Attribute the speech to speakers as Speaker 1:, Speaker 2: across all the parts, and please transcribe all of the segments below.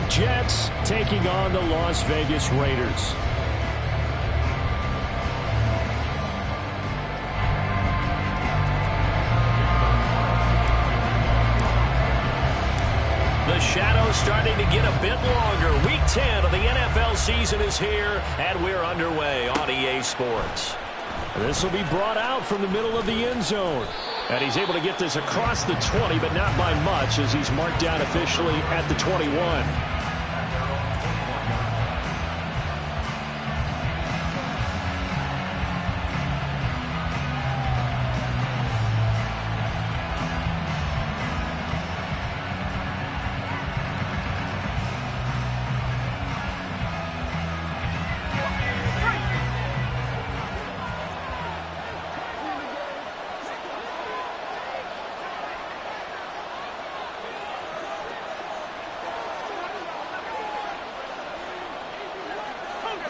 Speaker 1: Jets taking on the Las Vegas Raiders. The shadow's starting to get a bit longer. Week 10 of the NFL season is here, and we're underway on EA Sports. This will be brought out from the middle of the end zone. And he's able to get this across the 20, but not by much, as he's marked down officially at the 21.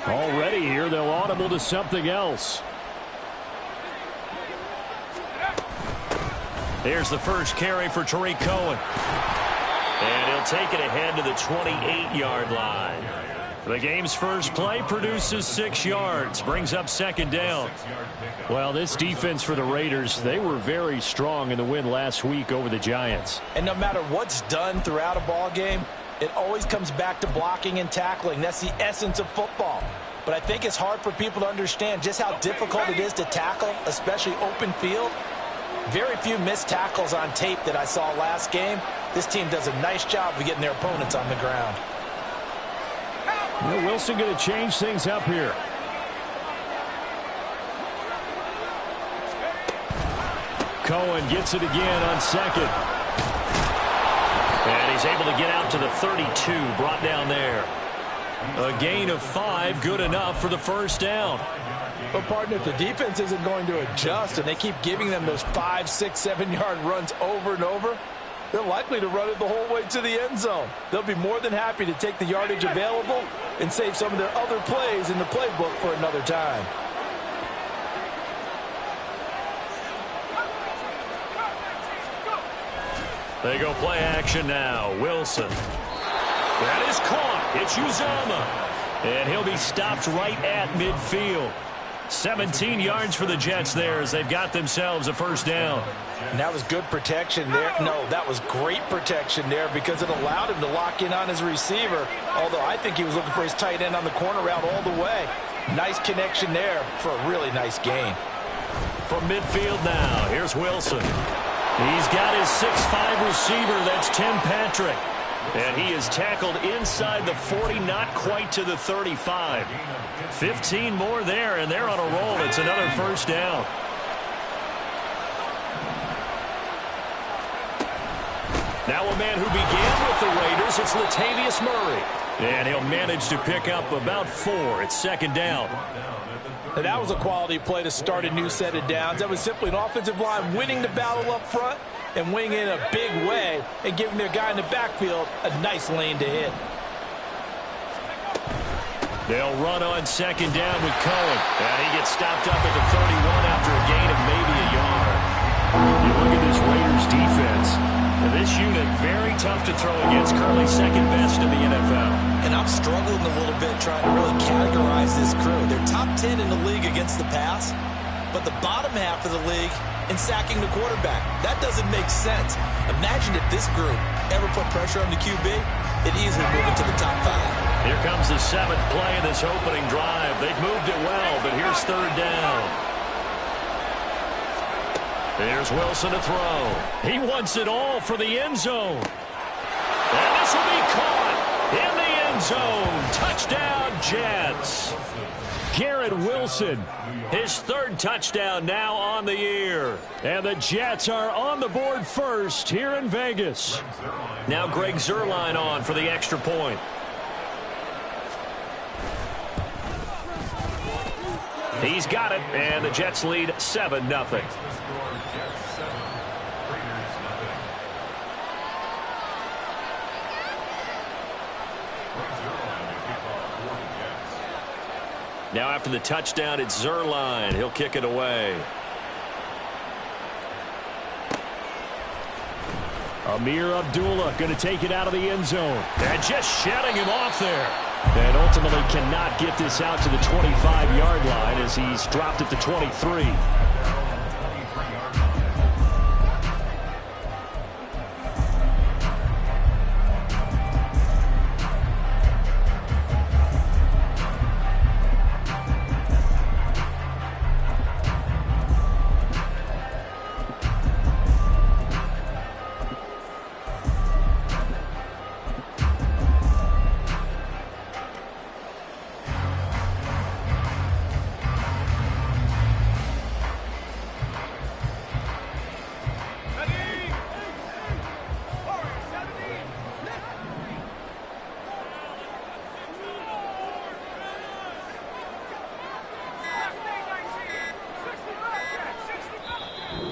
Speaker 1: Already here, they'll audible to something else. Here's the first carry for Tariq Cohen. And he'll take it ahead to the 28-yard line. The game's first play produces 6 yards, brings up second down. Well, this defense for the Raiders, they were very strong in the win last week over the Giants.
Speaker 2: And no matter what's done throughout a ball game, it always comes back to blocking and tackling. That's the essence of football. But I think it's hard for people to understand just how difficult it is to tackle, especially open field. Very few missed tackles on tape that I saw last game. This team does a nice job of getting their opponents on the ground.
Speaker 1: Wilson going to change things up here. Cohen gets it again on second. And he's able to get out to the 32, brought down there. A gain of 5, good enough for the first down.
Speaker 2: But, partner, if the defense isn't going to adjust and they keep giving them those 5, 6, 7-yard runs over and over, they're likely to run it the whole way to the end zone. They'll be more than happy to take the yardage available and save some of their other plays in the playbook for another time.
Speaker 1: They go play action now. Wilson. That is caught. It's Uzomah. And he'll be stopped right at midfield. 17 yards for the Jets there as they've got themselves a first down.
Speaker 2: And that was good protection there. No, that was great protection there because it allowed him to lock in on his receiver. Although I think he was looking for his tight end on the corner route all the way. Nice connection there for a really nice gain.
Speaker 1: From midfield now, here's Wilson. He's got his 6'5 receiver. That's Tim Patrick. And he is tackled inside the 40, not quite to the 35. 15 more there, and they're on a roll. It's another first down. Now a man who began with the Raiders, it's Latavius Murray. And he'll manage to pick up about 4. It's second down.
Speaker 2: And that was a quality play to start a new set of downs. That was simply an offensive line winning the battle up front and winning in a big way and giving their guy in the backfield a nice lane to hit.
Speaker 1: They'll run on second down with Cohen. And he gets stopped up at the 31 after a gain of maybe a yard. You look at this Raiders defense. This unit very tough to throw against, currently second best in the NFL.
Speaker 3: And I'm struggling a little bit trying to really categorize this crew. They're top 10 in the league against the pass, but the bottom half of the league in sacking the quarterback. That doesn't make sense. Imagine if this group ever put pressure on the QB, it'd easily move it to the top 5.
Speaker 1: Here comes the 7th play of this opening drive. They've moved it well, but here's third down. There's Wilson to throw. He wants it all for the end zone. And this will be caught in the end zone. Touchdown, Jets. Garrett Wilson, his 3rd touchdown now on the year. And the Jets are on the board first here in Vegas. Now Greg Zuerlein on for the extra point. He's got it, and the Jets lead 7-0. Now after the touchdown, it's Zuerlein. He'll kick it away. Amir Abdullah going to take it out of the end zone. And just shedding him off there. And ultimately cannot get this out to the 25-yard line as he's dropped at the 23.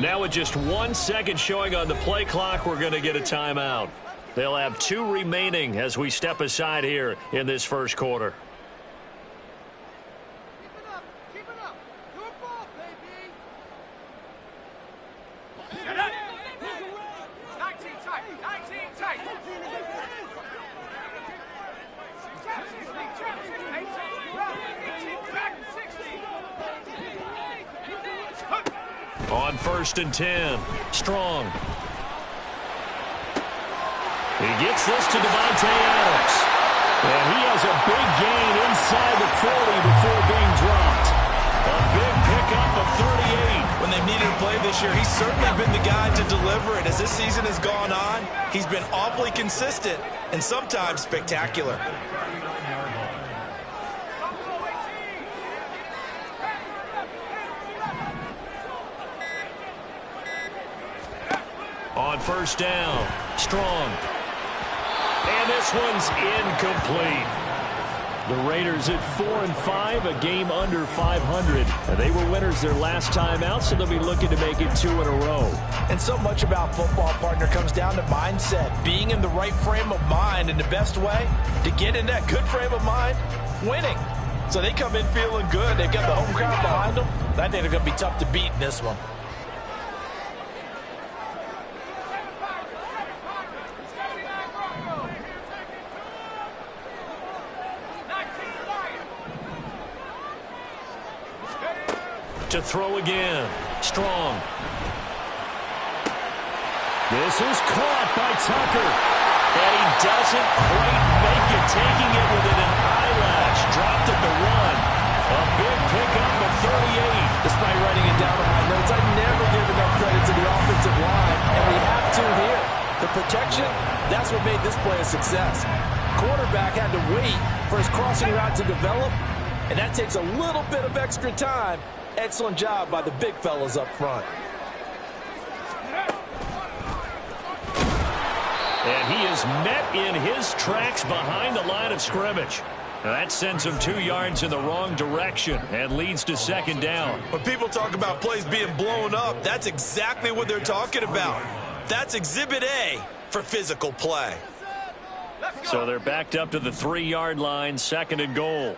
Speaker 1: Now with just 1 second showing on the play clock, we're going to get a timeout. They'll have 2 remaining as we step aside here in this first quarter.
Speaker 4: Keep it up. Your ball, baby. 19 tight. 19 tight.
Speaker 1: On 1st and 10, Strong. He gets this to Devontae Adams. And he has a big gain inside the 40 before being dropped. A big pickup of 38.
Speaker 3: When they've needed a play this year, he's certainly been the guy to deliver it. As this season has gone on, he's been awfully consistent and sometimes spectacular.
Speaker 1: On 1st down, Strong. And this one's incomplete. The Raiders at 4-5, a game under 500. And they were winners their last time out, so they'll be looking to make it 2 in a row.
Speaker 2: And so much about football, partner, comes down to mindset. Being in the right frame of mind, and the best way to get in that good frame of mind, winning. So they come in feeling good. They've got the home crowd behind them. I think they're going to be tough to beat in this one.
Speaker 1: To throw again. Strong. This is caught by Tucker. And he doesn't quite make it, taking it within an eyelash. Dropped at the 1. A big pickup of 38.
Speaker 2: Despite writing it down on my notes, I never give enough credit to the offensive line, and we have to here. The protection, that's what made this play a success. Quarterback had to wait for his crossing route to develop, and that takes a little bit of extra time. Excellent job by the big fellas up front.
Speaker 1: And he is met in his tracks behind the line of scrimmage. Now that sends him 2 yards in the wrong direction and leads to 2nd down.
Speaker 3: When people talk about plays being blown up, that's exactly what they're talking about. That's Exhibit A for physical play.
Speaker 1: So they're backed up to the 3-yard line, 2nd and goal.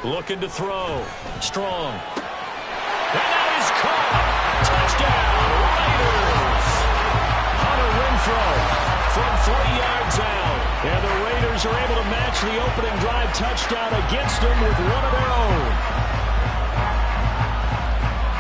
Speaker 1: Looking to throw. Strong. And that is caught. Touchdown, Raiders. Hunter Renfrow from 3 yards out. And the Raiders are able to match the opening drive touchdown against them with one of their own.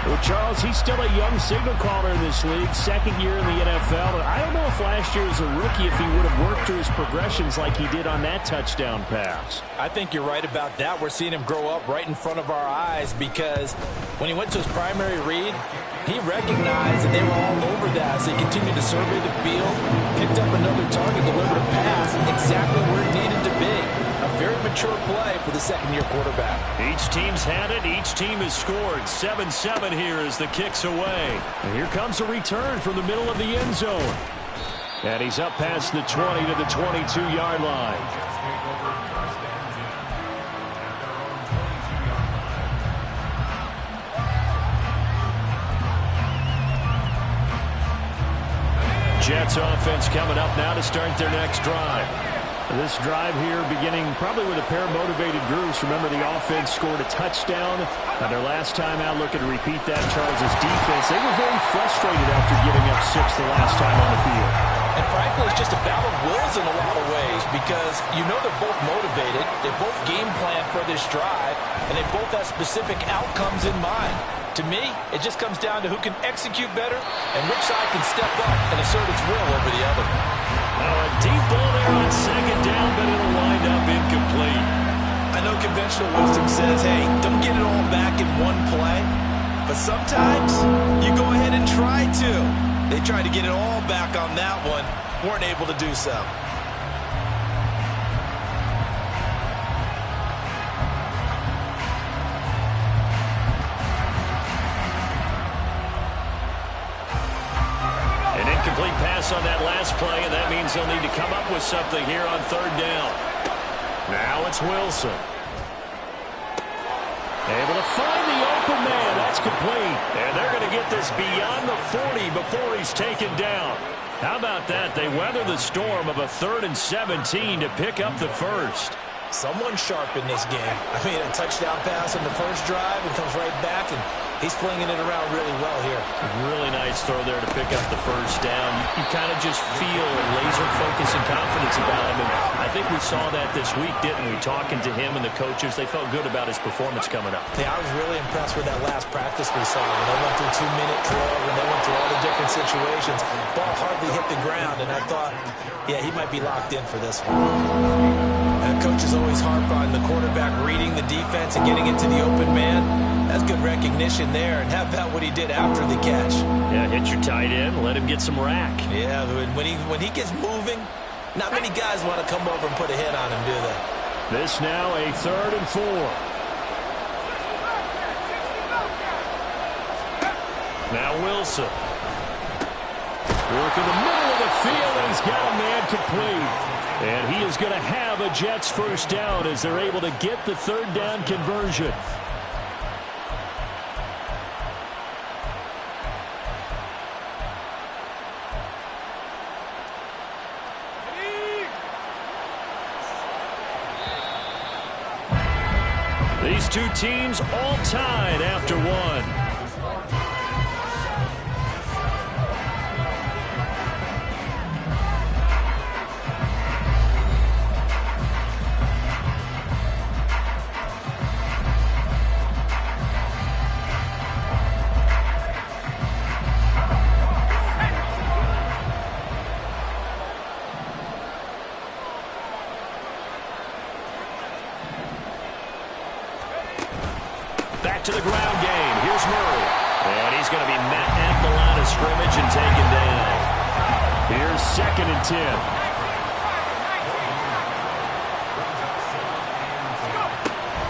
Speaker 1: Well, Charles, he's still a young signal caller in this league, 2nd year in the NFL. I don't know if last year as a rookie if he would have worked through his progressions like he did on that touchdown pass.
Speaker 2: I think you're right about that. We're seeing him grow up right in front of our eyes because when he went to his primary read, he recognized that they were all over that. So he continued to survey the field, picked up another target, delivered a pass exactly where it needed to be. A very mature play for the 2nd-year quarterback.
Speaker 1: Each team's had it. Each team has scored. 7-7 here as the kick's away. And here comes a return from the middle of the end zone. And he's up past the 20 to the 22-yard line. Jets offense coming up now to start their next drive. This drive here beginning probably with a pair of motivated groups. Remember, the offense scored a touchdown. Their last time out looking to repeat that, Charles' defense. They were very frustrated after giving up 6 the last time on the field.
Speaker 2: And frankly, it's just a battle of wills in a lot of ways because you know they're both motivated. They both game plan for this drive, and they both have specific outcomes in mind. To me, it just comes down to who can execute better and which side can step up and assert its will over the other.
Speaker 1: A deep ball there on second down, but it'll wind up incomplete.
Speaker 2: I know conventional wisdom says, hey, don't get it all back in one play. But sometimes you go ahead and try to. They tried to get it all back on that one, weren't able to do so.
Speaker 1: An incomplete pass on that last play, and that means they'll need to come up with something here on third down. Now it's Wilson. Able to find the open man. That's complete. And they're going to get this beyond the 40 before he's taken down. How about that? They weather the storm of a 3rd and 17 to pick up the first.
Speaker 2: Someone sharp in this game. I mean, a touchdown pass in the first drive and comes right back, and he's flinging it around really well here.
Speaker 1: Really nice throw there to pick up the first down. You kind of just feel laser focus and confidence about him. And I think we saw that this week, didn't we? Talking to him and the coaches, they felt good about his performance coming up.
Speaker 2: Yeah, I was really impressed with that last practice we saw when they went through 2-minute drill, when they went through all the different situations. Ball hardly hit the ground, and I thought, yeah, he might be locked in for this one. And coaches always harp on the quarterback reading the defense and getting into the open man. That's good recognition there, and how about what he did after the catch?
Speaker 1: Yeah, hit your tight end, let him get some rack.
Speaker 2: Yeah, when he gets moving, not many guys want to come over and put a hit on him, do they?
Speaker 1: This now a 3rd and 4. Now Wilson. Work in the middle of the field, and he's got a man complete. And he is going to have a Jets first down as they're able to get the 3rd down conversion. These two teams all tied after one. To the ground game. Here's Murray. And he's going to be met at the line of scrimmage and taken down. Here's 2nd and 10.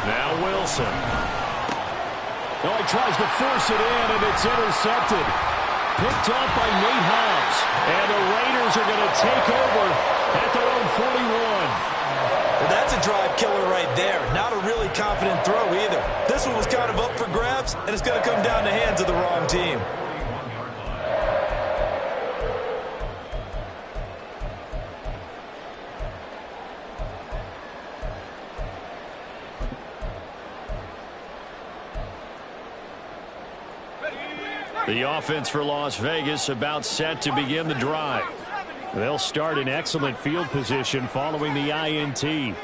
Speaker 1: Now Wilson. Oh, he tries to force it in, and it's intercepted. Picked up by Nate Hobbs. And the Raiders are going to take over at their own 41.
Speaker 2: Well, that's a drive killer right there. Not a really confident throw either. This one was kind of up for grabs, and it's going to come down the hands of the wrong team.
Speaker 1: The offense for Las Vegas about set to begin the drive. They'll start in excellent field position following the INT.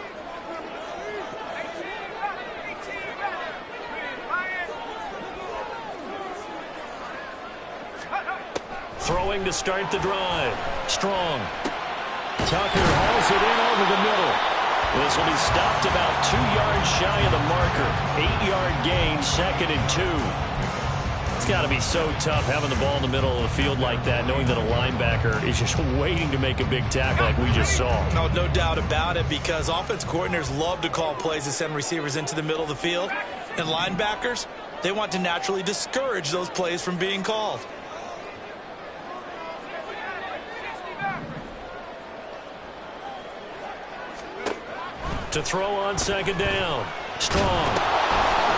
Speaker 1: Throwing to start the drive. Strong. Tucker hauls it in over the middle. This will be stopped about 2 yards shy of the marker. 8-yard gain, 2nd and 2. It's got to be so tough having the ball in the middle of the field like that, knowing that a linebacker is just waiting to make a big tackle like we just saw.
Speaker 2: No doubt about it, because offense coordinators love to call plays to send receivers into the middle of the field. And linebackers, they want to naturally discourage those plays from being called.
Speaker 1: To throw on 2nd down. Strong.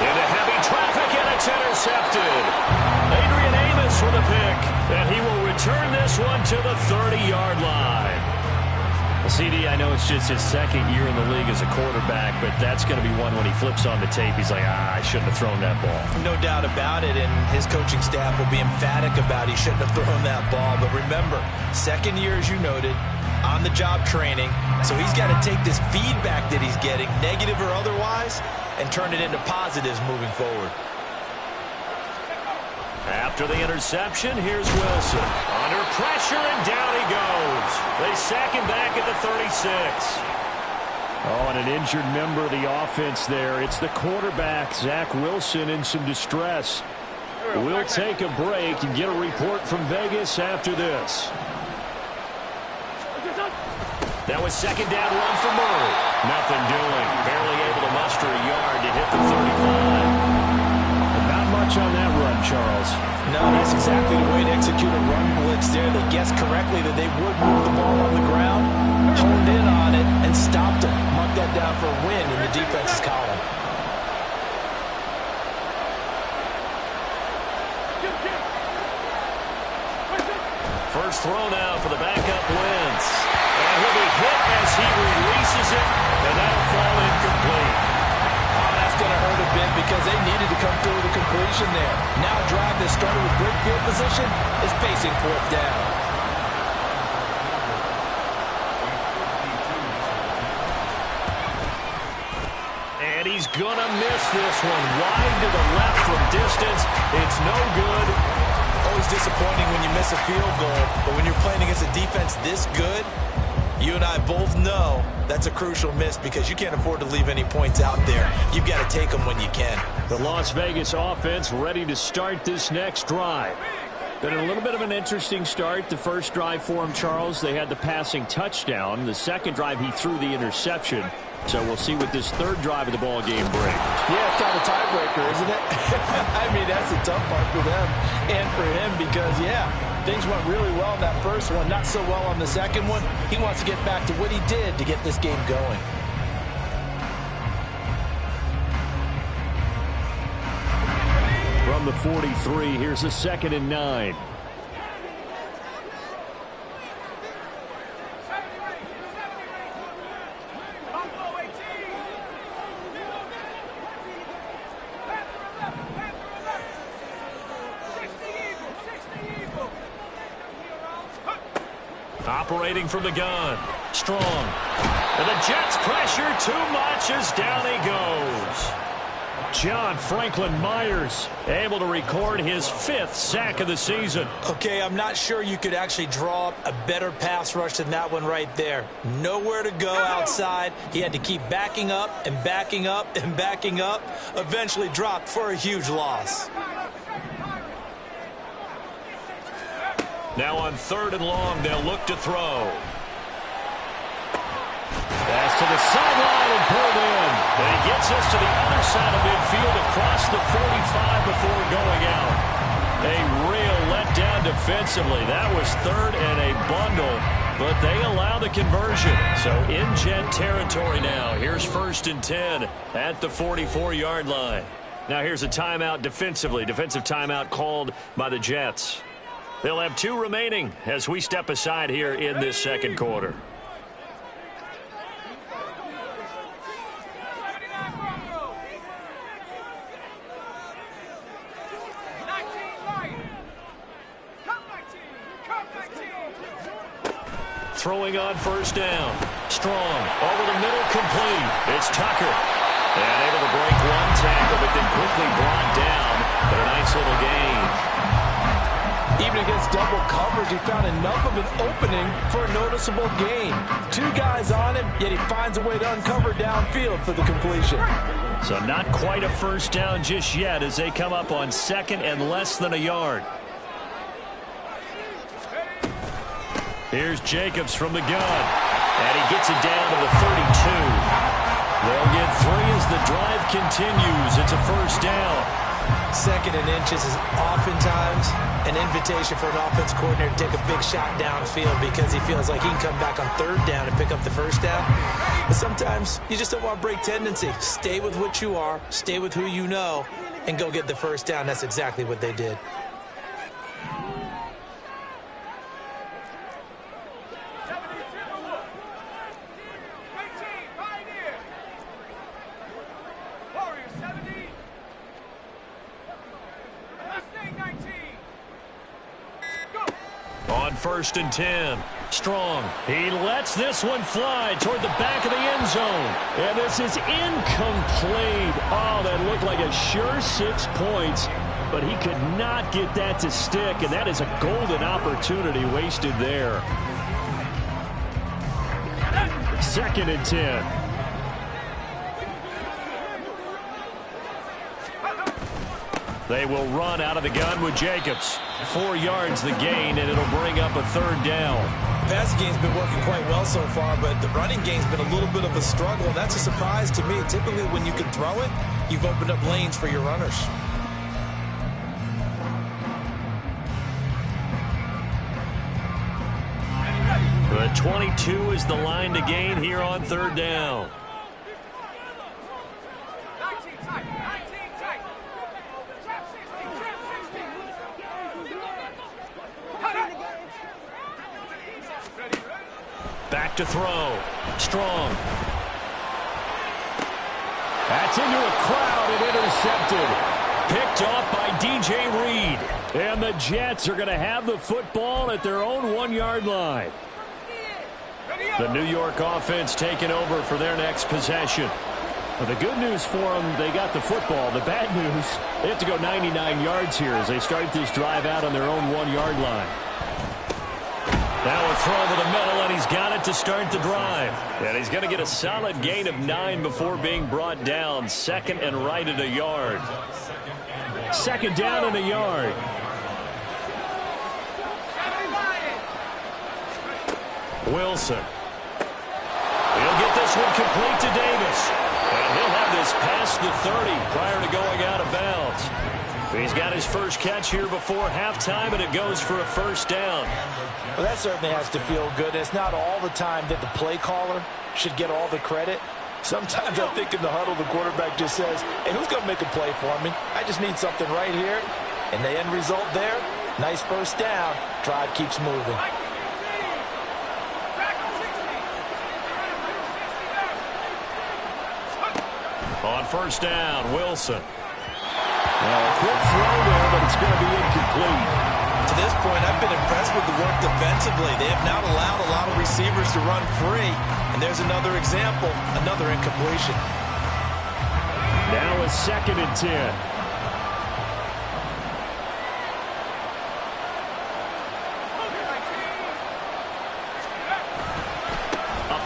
Speaker 1: Into heavy traffic, and it's intercepted. Adrian Amos with a pick, and he will return this one to the 30-yard line. Well, CD, I know it's just his second year in the league as a quarterback, but that's going to be one when he flips on the tape. He's like, I shouldn't have thrown that ball.
Speaker 2: No doubt about it, and his coaching staff will be emphatic about he shouldn't have thrown that ball. But remember, second year, as you noted, on-the-job training, so he's got to take this feedback that he's getting, negative or otherwise, and turn it into positives moving forward.
Speaker 1: After the interception, here's Wilson. Under pressure, and down he goes. They sack him back at the 36. Oh, and an injured member of the offense there. It's the quarterback, Zach Wilson, in some distress. We'll take a break and get a report from Vegas after this. That was second down run for Murray. Nothing doing. Barely able to muster a yard to hit the 35. Not much on that run, Charles.
Speaker 2: No, that's exactly the way to execute a run blitz there. They guessed correctly that they would move the ball on the ground, honed in on it, and stopped him. Mark that down for a win in the defense's column.
Speaker 1: First throw now for the backup Wentz. And he'll be hit as he releases it, and that'll fall incomplete.
Speaker 2: That's going to hurt a bit because they needed to come through with a completion there. Now a drive that started with great field position is facing fourth down.
Speaker 1: And he's going to miss this one. Wide to the left from distance. It's no good.
Speaker 2: Always disappointing when you miss a field goal, but when you're playing against a defense this good, you and I both know that's a crucial miss because you can't afford to leave any points out there. You've got to take them when you can.
Speaker 1: The Las Vegas offense ready to start this next drive. Been a little bit of an interesting start. The first drive for him, Charles, they had the passing touchdown. The second drive, he threw the interception. So we'll see what this third drive of the ball game brings.
Speaker 2: Yeah, it's kind of a tiebreaker, isn't it? I mean, that's the tough part for them and for him because, yeah, things went really well in that first one, not so well on the second one. He wants to get back to what he did to get this game going.
Speaker 1: From the 43, here's a 2nd and 9. Operating from the gun. Strong. And the Jets pressure too much as down he goes. John Franklin Myers able to record his 5th sack of the season.
Speaker 2: Okay, I'm not sure you could actually draw up a better pass rush than that one right there. Nowhere to go outside. He had to keep backing up and backing up and backing up. Eventually dropped for a huge loss.
Speaker 1: Now on 3rd and long, they'll look to throw. Pass to the sideline and pulled in. And he gets us to the other side of midfield across the 45 before going out. A real letdown defensively. That was 3rd and a bundle, but they allow the conversion. So in Jet territory now. Here's 1st and 10 at the 44-yard line. Now here's a timeout defensively. Defensive timeout called by the Jets. They'll have 2 remaining as we step aside here in this second quarter. Throwing on 1st down. Strong. Over the middle, complete. It's Tucker. And able to break one tackle, but then quickly brought down. But a nice little gain.
Speaker 2: Even against double coverage, he found enough of an opening for a noticeable gain. 2 guys on him, yet he finds a way to uncover downfield for the completion.
Speaker 1: So not quite a 1st down just yet as they come up on 2nd and less than a yard. Here's Jacobs from the gun. And he gets it down to the 32. They'll get 3 as the drive continues. It's a 1st down.
Speaker 2: 2nd and inches is oftentimes an invitation for an offense coordinator to take a big shot downfield because he feels like he can come back on 3rd down and pick up the 1st down. But sometimes you just don't want to break tendency. Stay with what you are, stay with who you know, and go get the 1st down. That's exactly what they did.
Speaker 1: on 1st and 10. Strong. He lets this one fly toward the back of the end zone. And this is incomplete. Oh, that looked like a sure 6 points. But he could not get that to stick. And that is a golden opportunity wasted there. 2nd and 10. They will run out of the gun with Jacobs. 4 yards the gain, and it'll bring up a 3rd down.
Speaker 3: The passing game's been working quite well so far, but the running game's been a little bit of a struggle, and that's a surprise to me. Typically, when you can throw it, you've opened up lanes for your runners.
Speaker 1: The 22 is the line to gain here on 3rd down.
Speaker 4: 19 tight. 19 tight. Trap 60.
Speaker 1: Back to throw. Strong. That's into a crowd and intercepted. Picked off by DJ Reed. And the Jets are going to have the football at their own 1-yard line. The New York offense taking over for their next possession. Well, the good news for them, they got the football. The bad news, they have to go 99 yards here as they start this drive out on their own 1-yard line. Now a throw to the middle, and he's got it to start the drive. And he's going to get a solid gain of 9 before being brought down. 2nd and right at a yard. 2nd down and a yard. Wilson. He'll get this one complete to Davis. And he'll have this past the 30 prior to going out of bounds. He's got his first catch here before halftime, and it goes for a 1st down.
Speaker 2: Well, that certainly has to feel good. It's not all the time that the play caller should get all the credit. Sometimes I think in the huddle, the quarterback just says, hey, who's going to make a play for me? I just need something right here. And the end result there, nice 1st down. Drive keeps moving.
Speaker 1: On 1st down, Wilson. A quick throw there, but it's going to be incomplete.
Speaker 3: To this point, I've been impressed with the work defensively. They have not allowed a lot of receivers to run free. And there's another example, another incompletion.
Speaker 1: Now a 2nd and 10.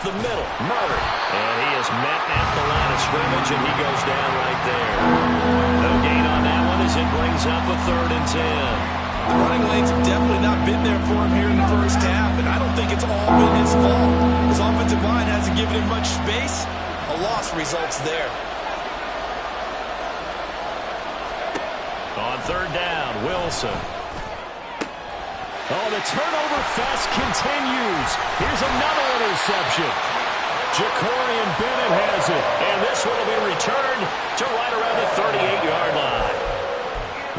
Speaker 1: The middle, Murray, and he is met at the line of scrimmage, and he goes down right there. No gain on that one as it brings up a 3rd and 10.
Speaker 3: The running lanes have definitely not been there for him here in the first half, and I don't think it's all been his fault. His offensive line hasn't given him much space. A loss results there.
Speaker 1: On 3rd down, Wilson. Oh, the turnover fest continues. Here's another interception. Jacorian Bennett has it. And this one will be returned to right around the 38-yard line.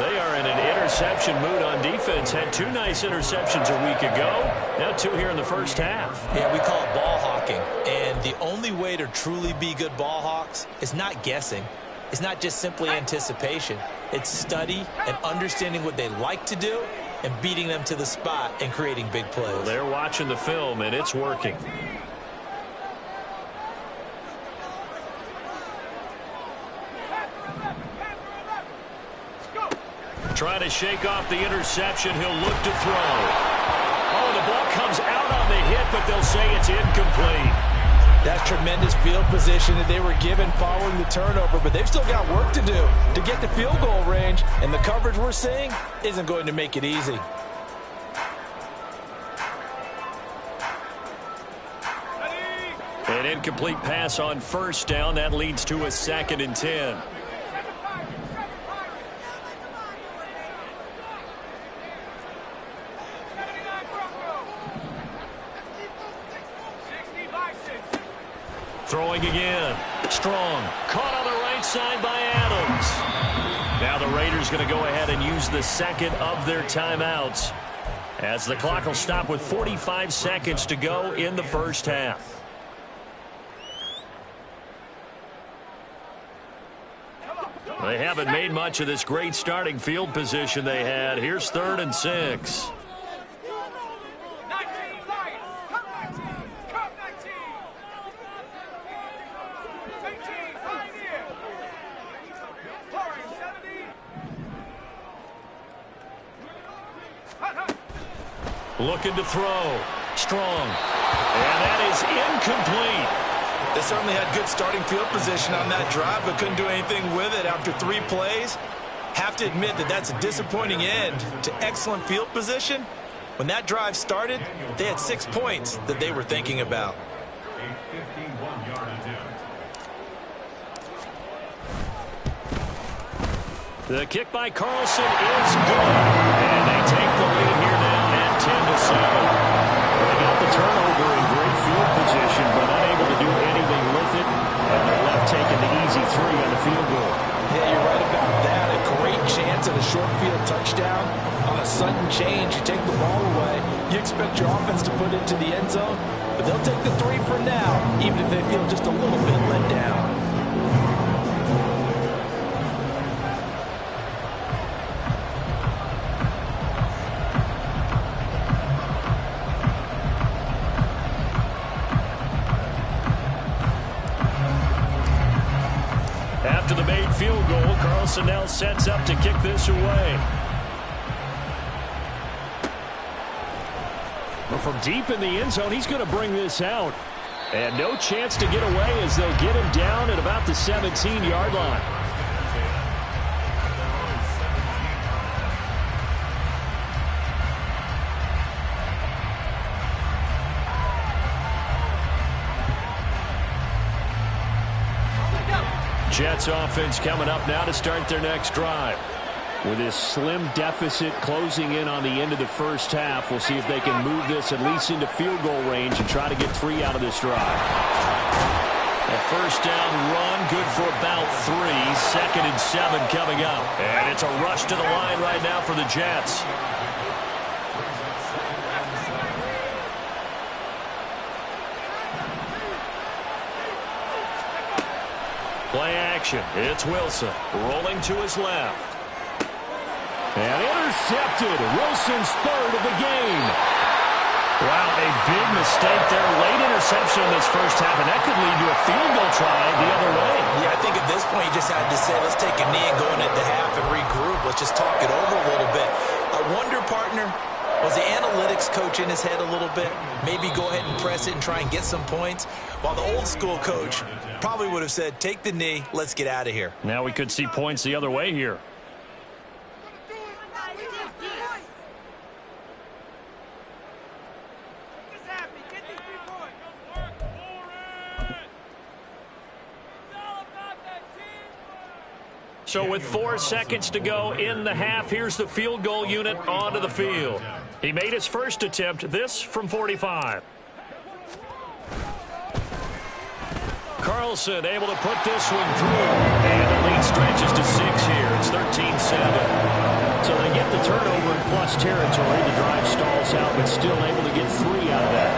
Speaker 1: They are in an interception mood on defense. Had 2 nice interceptions a week ago. Now 2 here in the first half.
Speaker 3: Yeah, we call it ball hawking. And the only way to truly be good ball hawks is not guessing. It's not just simply anticipation. It's study and understanding what they like to do and beating them to the spot and creating big plays.
Speaker 1: Well, they're watching the film, and it's working. Trying to shake off the interception. He'll look to throw. Oh, the ball comes out on the hit, but they'll say it's incomplete.
Speaker 2: That's tremendous field position that they were given following the turnover, but they've still got work to do to get the field goal range, and the coverage we're seeing isn't going to make it easy.
Speaker 1: An incomplete pass on 1st down. That leads to a 2nd and 10. Throwing again. Strong. Caught on the right side by Adams. Now the Raiders going to go ahead and use the 2nd of their timeouts, as the clock will stop with 45 seconds to go in the first half. They haven't made much of this great starting field position they had. Here's 3rd and 6. Looking to throw. Strong. And that is incomplete.
Speaker 2: They certainly had good starting field position on that drive, but couldn't do anything with it after 3 plays. Have to admit that that's a disappointing end to excellent field position. When that drive started, they had 6 points that they were thinking about.
Speaker 1: The kick by Carlson is good. And they take the lead here now at 10-7. They got the turnover in great field position, but unable to do anything with it. And they're left taking the easy 3 on the field goal.
Speaker 2: Yeah, you're right about that. A great chance at a short field touchdown. On a sudden change, you take the ball away. You expect your offense to put it into the end zone, but they'll take the 3 for now, even if they feel just a little bit let down.
Speaker 1: After the made field goal, Carlson now sets up to kick this away. But from deep in the end zone, he's going to bring this out. And no chance to get away as they'll get him down at about the 17-yard line. Jets offense coming up now to start their next drive. With this slim deficit closing in on the end of the first half, we'll see if they can move this at least into field goal range and try to get 3 out of this drive. A first down run, good for about 3. 2nd and 7 coming up. And it's a rush to the line right now for the Jets. Play action. It's Wilson rolling to his left. And intercepted. Wilson's 3rd of the game. Wow, a big mistake there. Late interception in this first half, and that could lead to a field goal try the other way.
Speaker 2: Yeah, I think at this point you just had to say, let's take a knee and go into the half and regroup. Let's just talk it over a little bit. I wonder, partner, was the analytics coach in his head a little bit? Maybe go ahead and press it and try and get some points? While the old school coach probably would have said, take the knee, let's get out of here.
Speaker 1: Now we could see points the other way here. So with 4 seconds to go in the half, here's the field goal unit onto the field. He made his first attempt, this from 45. Carlson able to put this one through. And the lead stretches to 6 here. It's 13-7. So they get the turnover in plus territory. The drive stalls out, but still able to get 3 out of that.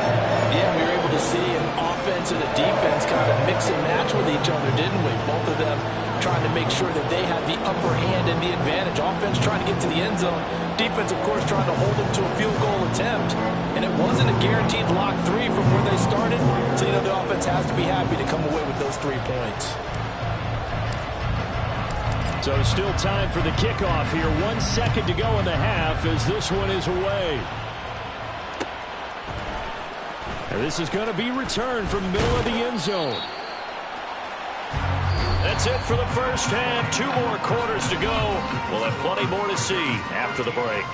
Speaker 2: Yeah, we were able to see an offense and a defense kind of mix and match with each other, didn't we? Both of them trying to make sure that they had the upper hand and the advantage. Offense trying to get to the end zone. Defense, of course, trying to hold them to a field goal attempt. And it wasn't a guaranteed lock 3 from where they started. So, you know, the offense has to be happy to come away with those 3 points.
Speaker 1: So still time for the kickoff here. 1 second to go in the half as this one is away. And this is going to be returned from the middle of the end zone. That's it for the first half. 2 more quarters to go. We'll have plenty more to see after the break.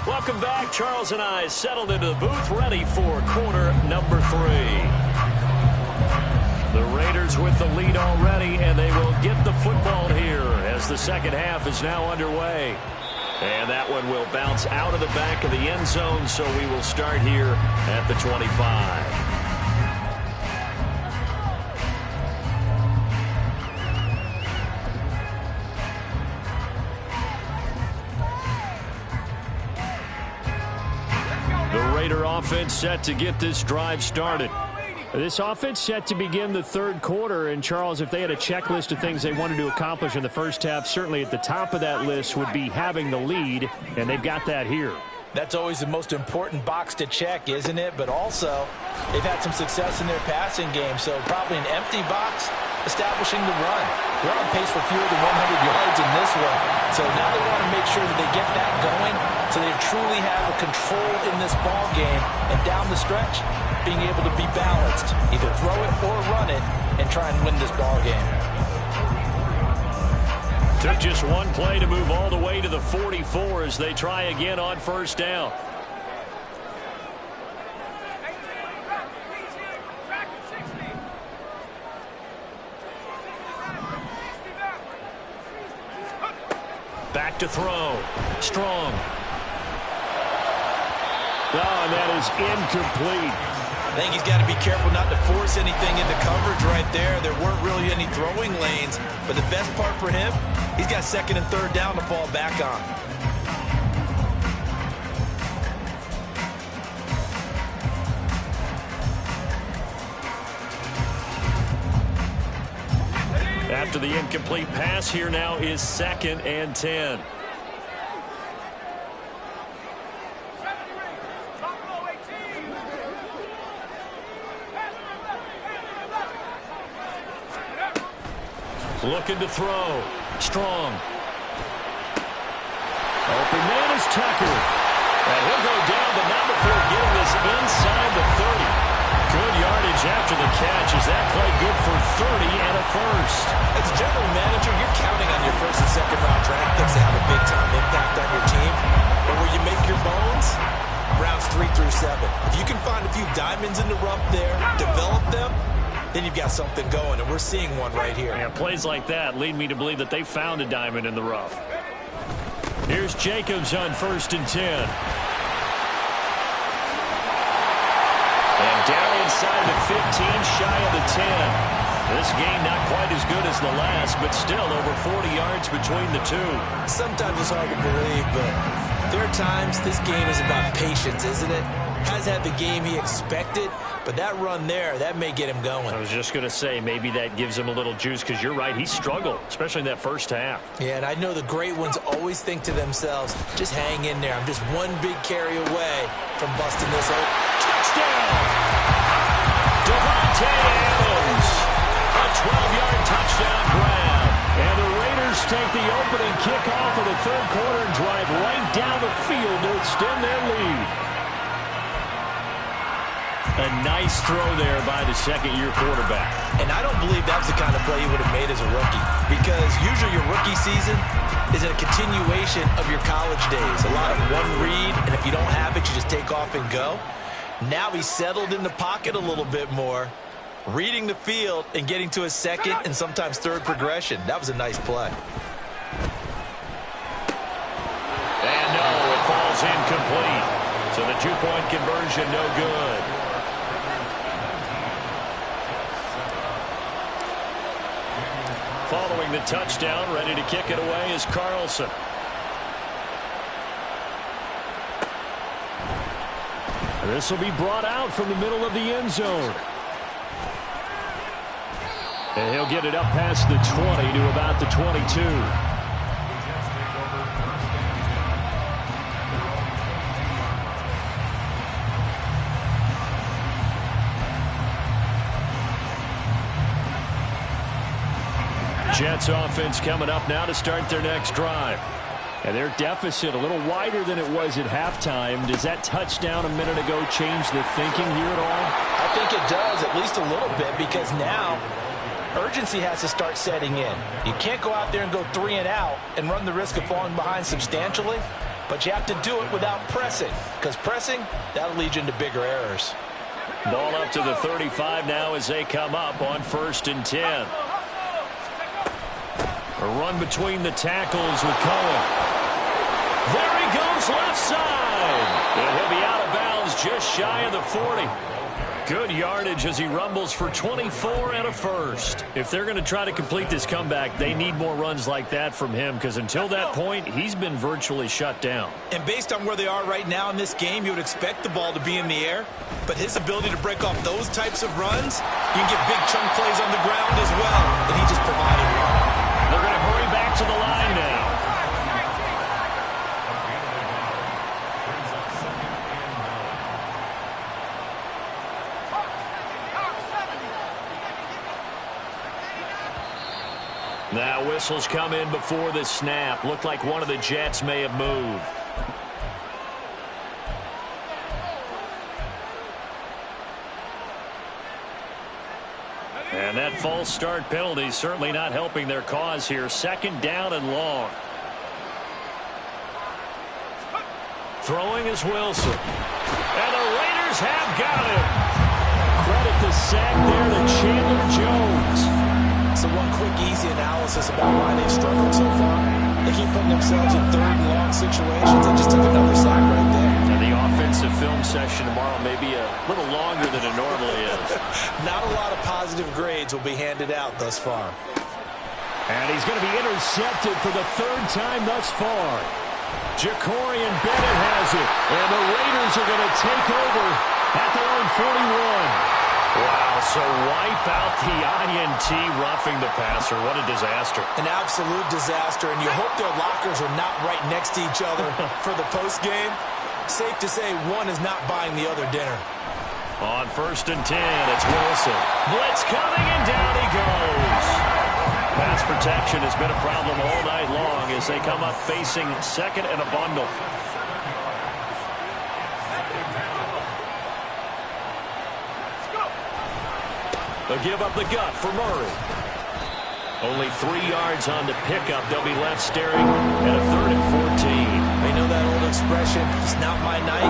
Speaker 1: Welcome back. Charles and I settled into the booth, ready for quarter number 3. The Raiders with the lead already, and they will get the football here as the second half is now underway. And that one will bounce out of the back of the end zone, so we will start here at the 25. Raider offense set to get this drive started. This offense set to begin the third quarter. And, Charles, if they had a checklist of things they wanted to accomplish in the first half, certainly at the top of that list would be having the lead, and they've got that here.
Speaker 2: That's always the most important box to check, isn't it? But also, they've had some success in their passing game, so probably an empty box establishing the run. They're on pace for fewer than 100 yards in this one. So now they want to make sure that they get that going so they truly have a control in this ball game. And down the stretch, being able to be balanced. Either throw it or run it and try and win this ball game.
Speaker 1: Took just one play to move all the way to the 44 as they try again on first down. Back to throw. Strong. Oh, and that is incomplete.
Speaker 3: I think he's got to be careful not to force anything into coverage right there. There weren't really any throwing lanes, but the best part for him, he's got second and third down to fall back on.
Speaker 1: After the incomplete pass, here now is 2nd and 10. Looking to throw. Strong. Open man is Tucker. And he'll go down, but not before getting this inside the 30. Good yardage after the catch. Is that play good for 30 and a first?
Speaker 3: As a general manager, you're counting on your first and second round draft picks to have a big-time impact on your team. But where you make your bones, rounds 3 through 7. If you can find a few diamonds in the rough there, develop them, then you've got something going, and we're seeing one right here.
Speaker 1: Yeah, plays like that lead me to believe that they found a diamond in the rough. Here's Jacobs on 1st and 10. And down inside the 15, shy of the 10. This game not quite as good as the last, but still over 40 yards between the two.
Speaker 3: Sometimes it's hard to believe, but there are times this game is about patience, isn't it? Has had the game he expected, but that run there, that may get him going.
Speaker 1: I was just going to say, maybe that gives him a little juice, because you're right, he struggled, especially in that first half.
Speaker 3: Yeah, and I know the great ones always think to themselves, just hang in there. I'm just one big carry away from busting this open.
Speaker 1: Touchdown! Davante Adams! A 12-yard touchdown grab. And the Raiders take the opening kickoff of the third quarter and drive right down the field to extend their lead. A nice throw there by the second-year quarterback.
Speaker 3: And I don't believe that's the kind of play he would have made as a rookie, because usually your rookie season is a continuation of your college days. A lot of one read, and if you don't have it, you just take off and go. Now he's settled in the pocket a little bit more, reading the field and getting to his second and sometimes third progression. That was a nice play.
Speaker 1: And no, it falls incomplete. So the two-point conversion no good. Following the touchdown, ready to kick it away is Carlson. This will be brought out from the middle of the end zone. And he'll get it up past the 20 to about the 22. Jets offense coming up now to start their next drive. And their deficit a little wider than it was at halftime. Does that touchdown a minute ago change the thinking here at all?
Speaker 2: I think it does, at least a little bit, because now urgency has to start setting in. You can't go out there and go 3 and out and run the risk of falling behind substantially, but you have to do it without pressing, because pressing, that'll lead you into bigger errors.
Speaker 1: Ball up to the 35 now as they come up on 1st and 10. A run between the tackles with Cohen. There he goes left side. And he'll be out of bounds just shy of the 40. Good yardage as he rumbles for 24 and a first. If they're going to try to complete this comeback, they need more runs like that from him, because until that point, he's been virtually shut down.
Speaker 3: And based on where they are right now in this game, you would expect the ball to be in the air. But his ability to break off those types of runs, you can get big chunk plays on the ground as well. And he just provided one.
Speaker 1: They're going to hurry back to the line now. Now whistles come in before the snap. Looked like one of the Jets may have moved. And that false start penalty certainly not helping their cause here. Second down and long. Throwing is Wilson. And the Raiders have got him. Credit the sack there to Chandler Jones.
Speaker 2: So one quick, easy analysis about why they've struggled so far. They keep putting themselves in third and long situations. They just took another sack right there.
Speaker 1: And the offensive film session tomorrow may be a little longer than it normally is.
Speaker 2: Not a lot of positive grades will be handed out thus far.
Speaker 1: And he's going to be intercepted for the third time thus far. Jacorian Bennett has it. And the Raiders are going to take over at their own 41. Wow, so wipe out the INT roughing the passer. What a disaster.
Speaker 2: An absolute disaster, and you hope their lockers are not right next to each other for the postgame. Safe to say one is not buying the other dinner.
Speaker 1: On 1st and 10, it's Wilson. Blitz coming, and down he goes. Pass protection has been a problem all night long as they come up facing second and a bundle. They'll give up the gut for Murray. Only 3 yards on the pickup. They'll be left staring at a 3rd and 14.
Speaker 2: They know that old expression, it's not my night.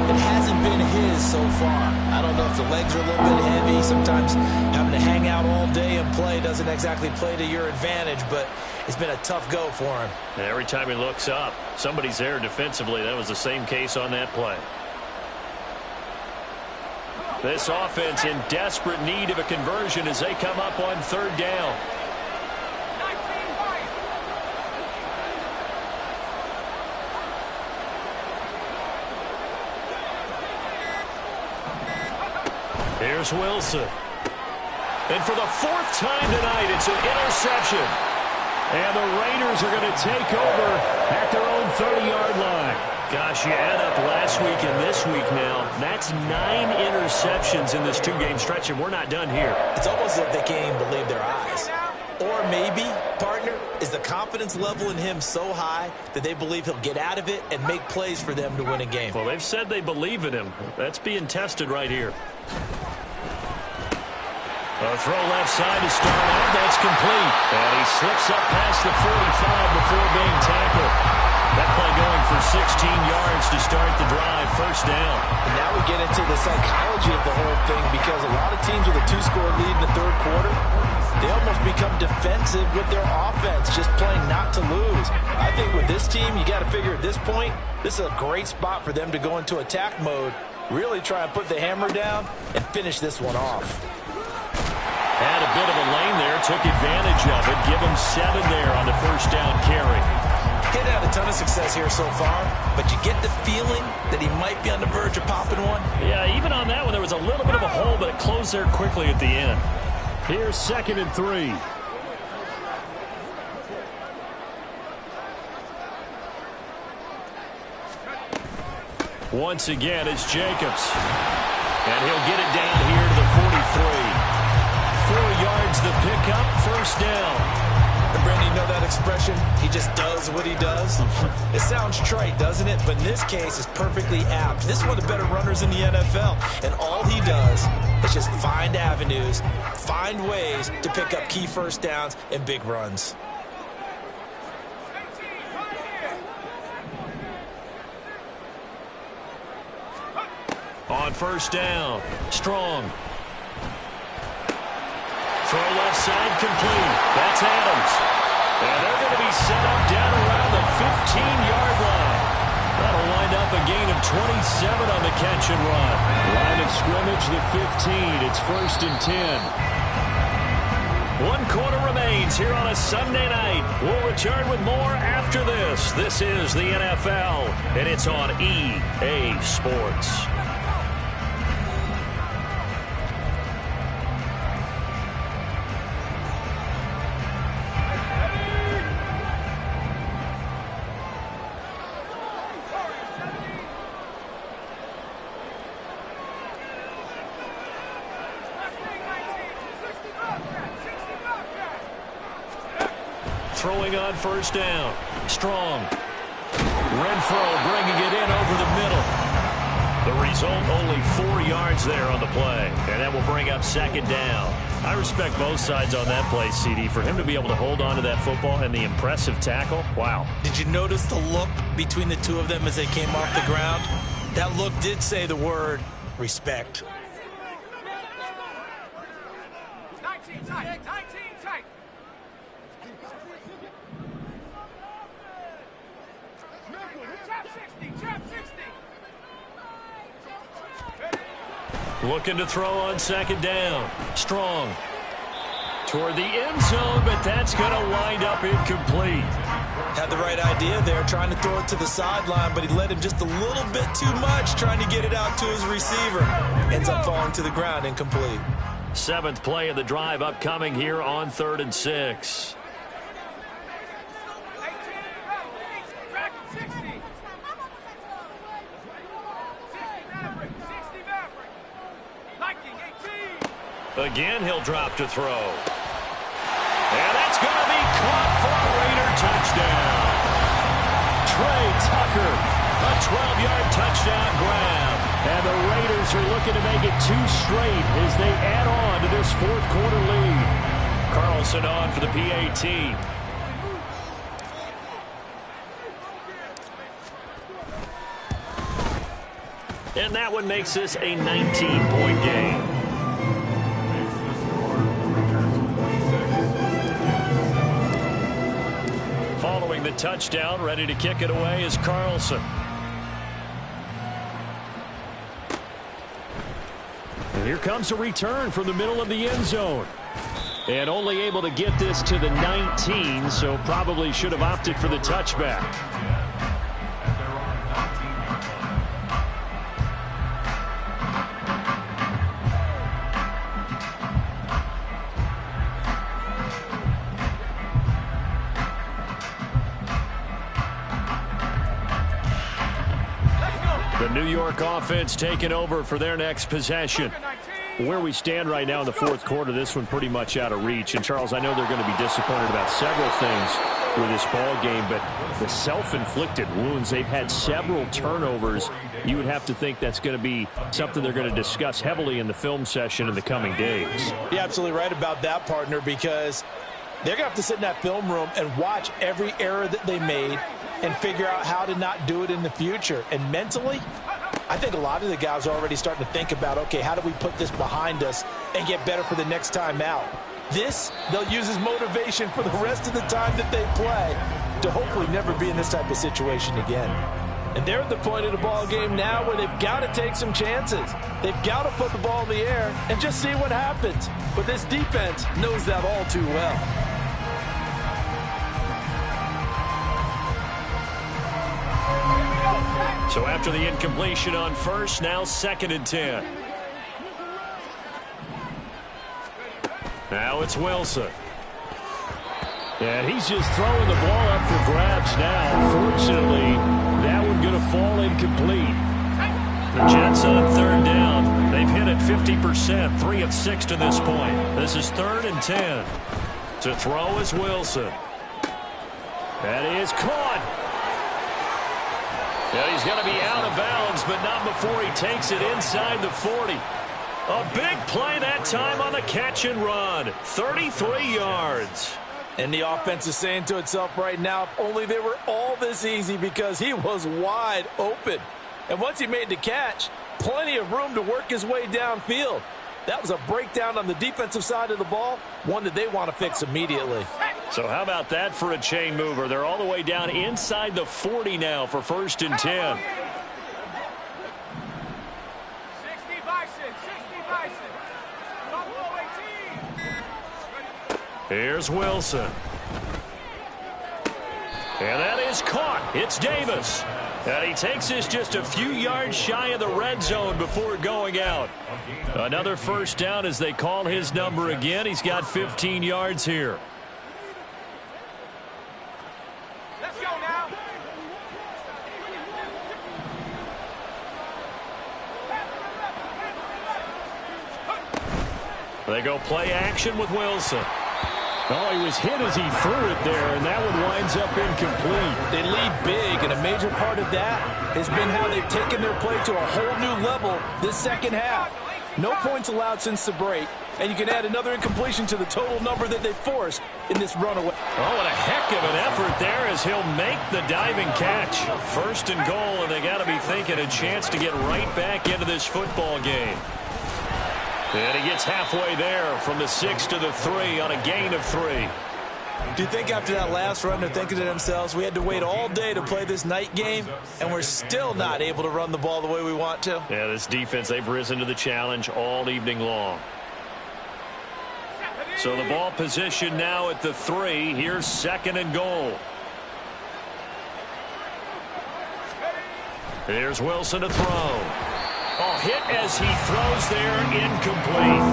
Speaker 2: It hasn't been his so far. I don't know if the legs are a little bit heavy. Sometimes having to hang out all day and play doesn't exactly play to your advantage, but it's been a tough go for him.
Speaker 1: And every time he looks up, somebody's there defensively. That was the same case on that play. This offense in desperate need of a conversion as they come up on 3rd down. Here's Wilson. And for the 4th time tonight, it's an interception. And the Raiders are going to take over at their own 30-yard line. Gosh, you add up last week and this week now. That's 9 interceptions in this 2-game stretch, and we're not done here.
Speaker 2: It's almost as if they can't even believe their eyes. Or maybe, partner, is the confidence level in him so high that they believe he'll get out of it and make plays for them to win a game.
Speaker 1: Well, they've said they believe in him. That's being tested right here. A throw left side to start out. That's complete. And he slips up past the 45 before being tackled. That play going for 16 yards to start the drive. 1st down.
Speaker 2: And now we get into the psychology of the whole thing, because a lot of teams with a 2-score lead in the 3rd quarter, they almost become defensive with their offense, just playing not to lose. I think with this team, you got to figure at this point, this is a great spot for them to go into attack mode, really try and put the hammer down and finish this one off.
Speaker 1: Had a bit of a lane there, took advantage of it. Give him 7 there on the 1st down carry.
Speaker 2: He hadn't had a ton of success here so far, but you get the feeling that he might be on the verge of popping one.
Speaker 1: Yeah, even on that one, there was a little bit of a hole, but it closed there quickly at the end. Here's 2nd and 3. Once again, it's Jacobs. And he'll get it down here to the 43. 4 yards the pickup, 1st down.
Speaker 2: And Brandon, you know that expression? He just does what he does. It sounds trite, doesn't it? But in this case, it's perfectly apt. This is one of the better runners in the NFL. And all he does is just find avenues, find ways to pick up key 1st downs and big runs.
Speaker 1: On 1st down, Strong. Throw left side complete. That's Adams. And they're going to be set up down around the 15-yard line. That'll wind up up a gain of 27 on the catch and run. Line of scrimmage, the 15. It's 1st and 10. 1 quarter remains here on a Sunday night. We'll return with more after this. This is the NFL, and it's on EA Sports. Throwing on 1st down. Strong. Renfro bringing it in over the middle. The result, only 4 yards there on the play. And that will bring up 2nd down. I respect both sides on that play, CD. For him to be able to hold on to that football and the impressive tackle, wow.
Speaker 2: Did you notice the look between the two of them as they came off the ground? That look did say the word respect.
Speaker 4: 19 tight. 19 tight. Trap 60. Trap 60.
Speaker 1: Looking to throw on 2nd down. Strong. Toward the end zone, but that's going to wind up incomplete.
Speaker 2: Had the right idea there, trying to throw it to the sideline, but he led him just a little bit too much, trying to get it out to his receiver. Ends up falling to the ground, incomplete.
Speaker 1: 7th play of the drive upcoming here on 3rd and 6.
Speaker 4: 18. Track 60. 60 Maverick. 60 Maverick. Liking 18.
Speaker 1: Again, he'll drop to throw. And that's going to be caught for a Raider touchdown. Trey Tucker, a 12-yard touchdown grab. And the Raiders are looking to make it 2 straight as they add on to this 4th quarter lead. Carlson on for the PAT. And that one makes this a 19-point game. Following the touchdown, ready to kick it away is Carlson. And here comes a return from the middle of the end zone. And only able to get this to the 19, so probably should have opted for the touchback. The New York offense taking over for their next possession. Where we stand right now in the 4th quarter, this one pretty much out of reach. And, Charles, I know they're going to be disappointed about several things with this ball game, but the self-inflicted wounds, they've had several turnovers. You would have to think that's going to be something they're going to discuss heavily in the film session in the coming days.
Speaker 2: You're absolutely right about that, partner, because they're going to have to sit in that film room and watch every error that they made and figure out how to not do it in the future. And mentally, I think a lot of the guys are already starting to think about, okay, how do we put this behind us and get better for the next time out? This, they'll use as motivation for the rest of the time that they play to hopefully never be in this type of situation again. And they're at the point of the ball game now where they've got to take some chances. They've got to put the ball in the air and just see what happens. But this defense knows that all too well.
Speaker 1: So after the incompletion on 1st, now 2nd and 10. Now it's Wilson. And he's just throwing the ball up for grabs now. Fortunately, that one going to fall incomplete. The Jets on 3rd down. They've hit it 50%, 3 of 6 to this point. This is 3rd and 10. To throw is Wilson. That is caught. Yeah, he's going to be out of bounds, but not before he takes it inside the 40. A big play that time on the catch and run. 33 yards.
Speaker 2: And the offense is saying to itself right now, if only they were all this easy, because he was wide open. And once he made the catch, plenty of room to work his way downfield. That was a breakdown on the defensive side of the ball, one that they want to fix immediately.
Speaker 1: So how about that for a chain mover? They're all the way down inside the 40 now for 1st and 10. Here's Wilson. And that is caught. It's Davis. And he takes this just a few yards shy of the red zone before going out. Another first down as they call his number again. He's got 15 yards here.
Speaker 4: Let's go now.
Speaker 1: They go play action with Wilson. Oh, he was hit as he threw it there, and that one winds up incomplete.
Speaker 2: They lead big, and a major part of that has been how they've taken their play to a whole new level this second half. No points allowed since the break, and you can add another incompletion to the total number that they forced in this runaway.
Speaker 1: Oh, what a heck of an effort there as he'll make the diving catch. First and goal, and they got to be thinking a chance to get right back into this football game. And he gets halfway there from the 6 to the 3 on a gain of 3.
Speaker 2: Do you think after that last run they're thinking to themselves, we had to wait all day to play this night game, and we're still not able to run the ball the way we want to?
Speaker 1: Yeah, this defense, they've risen to the challenge all evening long. So the ball position now at the 3. Here's second and goal. Here's Wilson to throw. Oh, hit as he throws there, incomplete.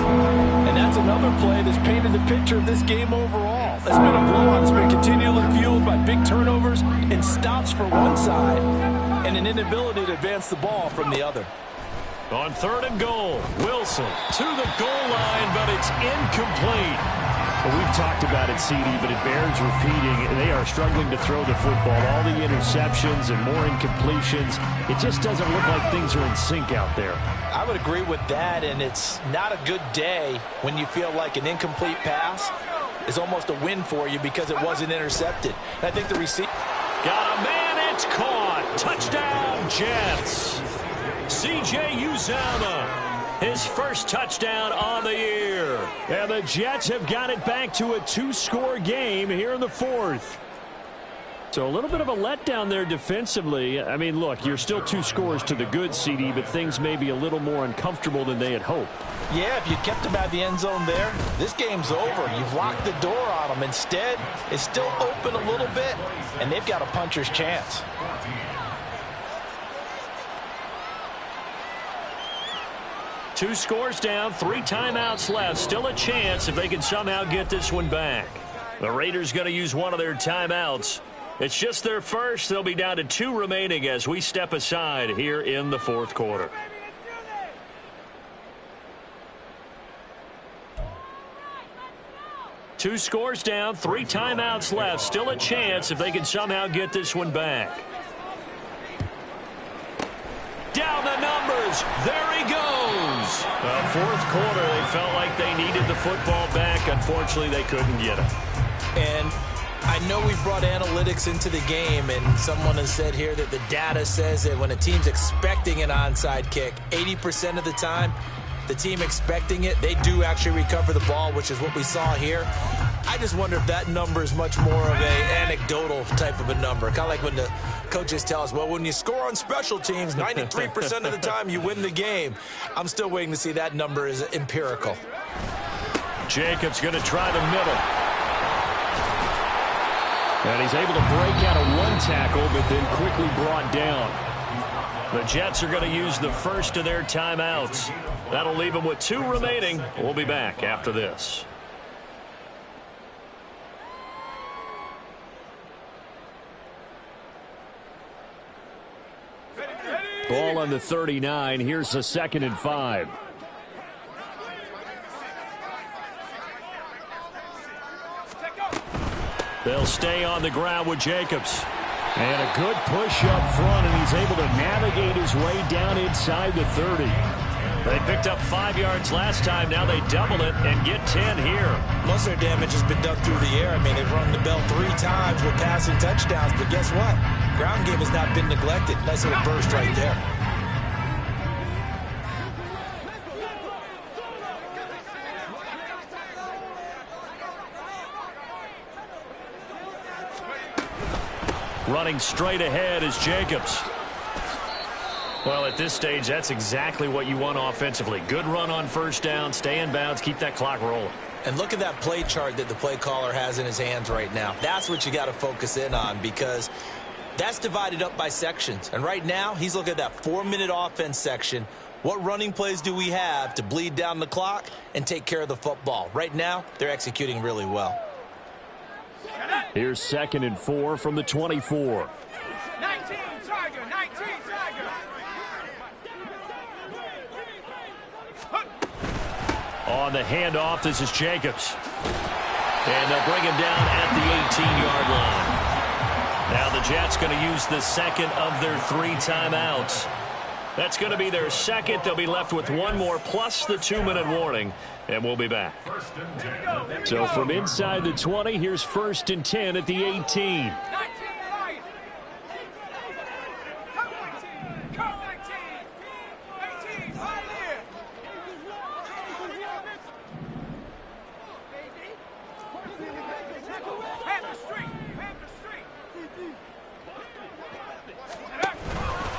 Speaker 2: And that's another play that's painted the picture of this game overall. It's been a blowout that's been continually fueled by big turnovers and stops for one side and an inability to advance the ball from the other.
Speaker 1: On third and goal, Wilson to the goal line, but it's incomplete. Well, we've talked about it, CD, but it bears repeating. They are struggling to throw the football. All the interceptions and more incompletions. It just doesn't look like things are in sync out there.
Speaker 2: I would agree with that, and it's not a good day when you feel like an incomplete pass is almost a win for you because it wasn't intercepted. And I think the receiver
Speaker 1: got a man, it's caught. Touchdown, Jets. C.J. Uzomah, his first touchdown on the year. And the Jets have got it back to a 2-score game here in the 4th. So a little bit of a letdown there defensively. I mean, look, you're still 2 scores to the good, CD, but things may be a little more uncomfortable than they had hoped.
Speaker 2: Yeah, if you kept them out of the end zone there, this game's over. You've locked the door on them. Instead, it's still open a little bit, and they've got a puncher's chance.
Speaker 1: Two scores down, 3 timeouts left. Still a chance if they can somehow get this one back. The Raiders going to use one of their timeouts. It's just their first. They'll be down to 2 remaining as we step aside here in the 4th quarter. Two scores down, 3 timeouts left. Still a chance if they can somehow get this one back. Down the numbers. There he goes. The 4th quarter, they felt like they needed the football back. Unfortunately, they couldn't get it.
Speaker 2: And I know we've brought analytics into the game, and someone has said here that the data says that when a team's expecting an onside kick, 80% of the time, the team expecting it, they do actually recover the ball, which is what we saw here. I just wonder if that number is much more of a anecdotal type of a number. Kind of like when the coaches tell us, well, when you score on special teams, 93% of the time you win the game. I'm still waiting to see that number is empirical.
Speaker 1: Jacobs going to try the middle. And he's able to break out of one tackle, but then quickly brought down. The Jets are going to use the first of their timeouts. That'll leave them with 2 remaining. We'll be back after this. Ball on the 39. Here's the 2nd and 5. They'll stay on the ground with Jacobs. And a good push up front, and he's able to navigate his way down inside the 30. They picked up 5 yards last time. Now they double it and get 10 here.
Speaker 2: Most of their damage has been done through the air. I mean, they've rung the bell 3 times with passing touchdowns, but guess what? Ground game has not been neglected. Nice little burst right there.
Speaker 1: Running straight ahead is Jacobs. Well, at this stage, that's exactly what you want offensively. Good run on first down, stay in bounds, keep that clock rolling.
Speaker 3: And look at that play chart that the play caller has in his hands right now. That's what you got to focus in on, because that's divided up by sections. And right now, he's looking at that 4-minute offense section. What running plays do we have to bleed down the clock and take care of the football? Right now, they're executing really well.
Speaker 1: Here's 2nd and 4 from the 24.
Speaker 4: 19, Tiger, 19, Tiger.
Speaker 1: On the handoff, this is Jacobs. And they'll bring him down at the 18-yard line. Now the Jets going to use the second of their 3 timeouts. That's going to be their second. They'll be left with 1 more plus the 2-minute warning, and we'll be back. So from inside the 20, here's 1st and 10 at the 18.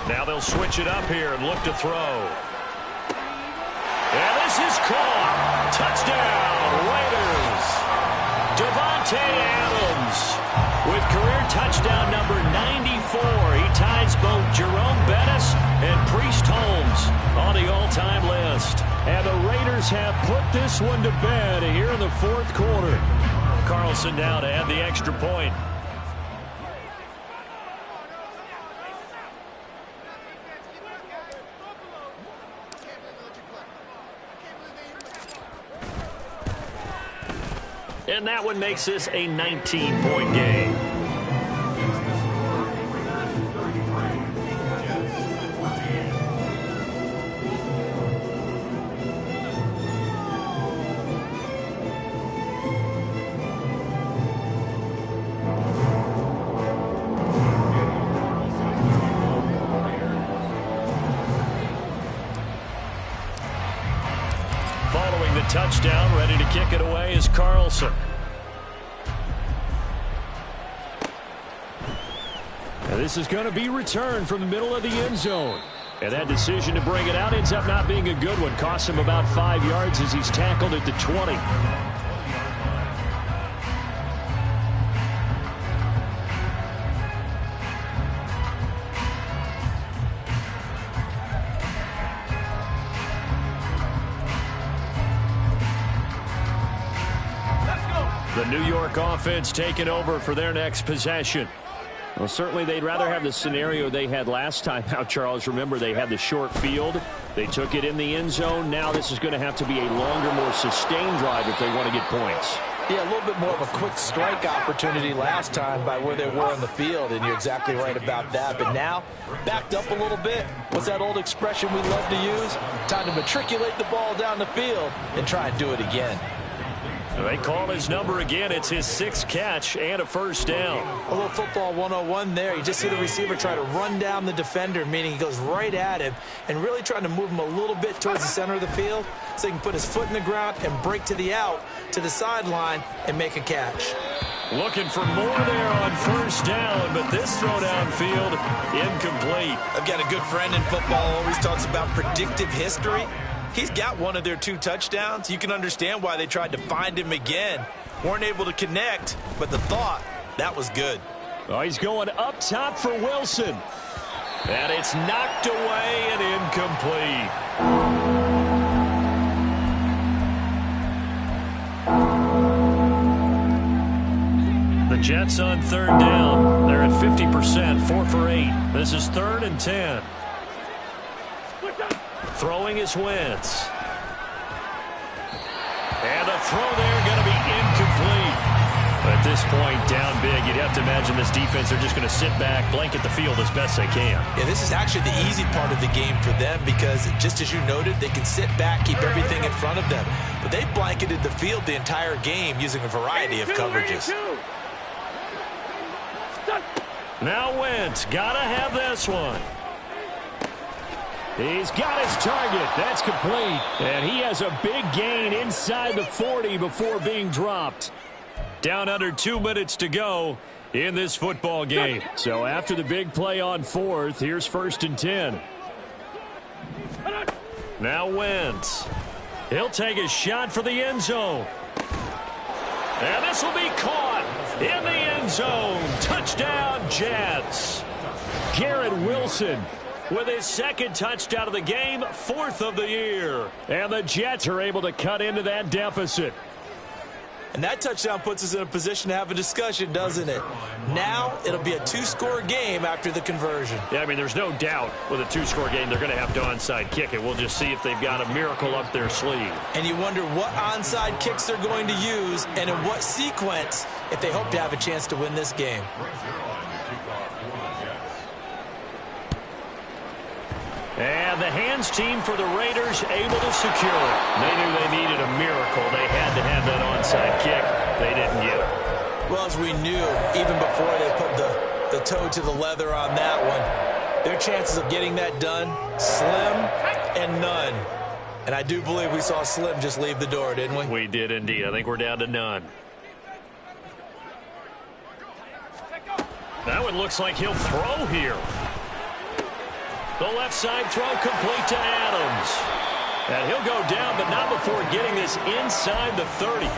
Speaker 1: Now they'll switch it up here and look to throw. And this is caught. Touchdown, Raiders. Davante Adams with career touchdown number 94. He ties both Jerome Bettis and Priest Holmes on the all-time list. And the Raiders have put this one to bed here in the 4th quarter. Carlson now to add the extra point. And that one makes this a 19-point game. Following the touchdown, ready to kick it away is Carlson. And this is going to be returned from the middle of the end zone. And that decision to bring it out ends up not being a good one. Costs him about 5 yards as he's tackled at the 20. The New York offense taking over for their next possession. Well, certainly they'd rather have the scenario they had last time out, Charles. Remember, they had the short field. They took it in the end zone. Now this is going to have to be a longer, more sustained drive if they want to get points.
Speaker 2: Yeah, a little bit more of a quick strike opportunity last time by where they were on the field, and you're exactly right about that. But now, backed up a little bit. What's that old expression we love to use? Time to matriculate the ball down the field and try and do it again.
Speaker 1: They call his number again. It's his 6th catch and a first down.
Speaker 2: A little football 101 there. You just see the receiver try to run down the defender, meaning he goes right at him and really trying to move him a little bit towards the center of the field so he can put his foot in the ground and break to the out, to the sideline, and make a catch.
Speaker 1: Looking for more there on first down, but this throw downfield incomplete.
Speaker 3: I've got a good friend in football, always talks about predictive history. He's got one of their 2 touchdowns. You can understand why they tried to find him again. Weren't able to connect, but the thought, that was good.
Speaker 1: Oh, he's going up top for Wilson. And it's knocked away and incomplete. The Jets on 3rd down. They're at 50%, 4 for 8. This is 3rd and 10. Throwing is Wentz. And the throw there going to be incomplete. But at this point, down big, you'd have to imagine this defense are just going to sit back, blanket the field as best they can.
Speaker 3: Yeah, this is actually the easy part of the game for them because, just as you noted, they can sit back, keep everything in front of them. But they blanketed the field the entire game using a variety of coverages.
Speaker 1: Now Wentz, got to have this one. He's got his target. That's complete. And he has a big gain inside the 40 before being dropped. Down under 2 minutes to go in this football game. So after the big play on 4th, here's 1st and 10. Now Wentz. He'll take a shot for the end zone. And this will be caught in the end zone. Touchdown, Jets. Garrett Wilson with his second touchdown of the game, 4th of the year. And the Jets are able to cut into that deficit.
Speaker 2: And that touchdown puts us in a position to have a discussion, doesn't it? Now it'll be a 2-score game after the conversion.
Speaker 1: Yeah, I mean, there's no doubt with a 2-score game they're going to have to onside kick it. We'll just see if they've got a miracle up their sleeve.
Speaker 2: And you wonder what onside kicks they're going to use and in what sequence if they hope to have a chance to win this game.
Speaker 1: And the hands team for the Raiders able to secure it. They knew they needed a miracle. They had to have that onside kick. They didn't get it.
Speaker 2: Well, as we knew, even before they put the toe to the leather on that one, their chances of getting that done, slim and none. And I do believe we saw Slim just leave the door, didn't we?
Speaker 1: We did indeed. I think we're down to none. That one looks like he'll throw here. The left side throw complete to Adams. And he'll go down, but not before getting this inside the 30.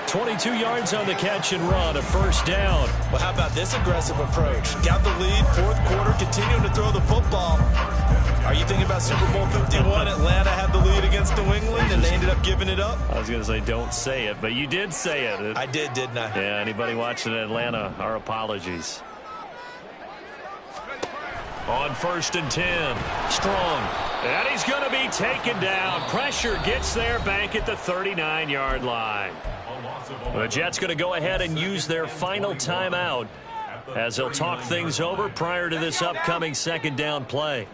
Speaker 1: 22 yards on the catch and run, a first down.
Speaker 2: Well, how about this aggressive approach? Got the lead, 4th quarter, continuing to throw the football. Are you thinking about Super Bowl 51? Atlanta had the lead against New England, and they ended up giving it up?
Speaker 1: I was going to say don't say it, but you did say it.
Speaker 2: I did, didn't I?
Speaker 1: Yeah, anybody watching Atlanta, our apologies. On 1st and 10, Strong. And he's going to be taken down. Pressure gets there back at the 39-yard line. The Jets going to go ahead and use their final timeout as they'll talk things over prior to this upcoming 2nd down play.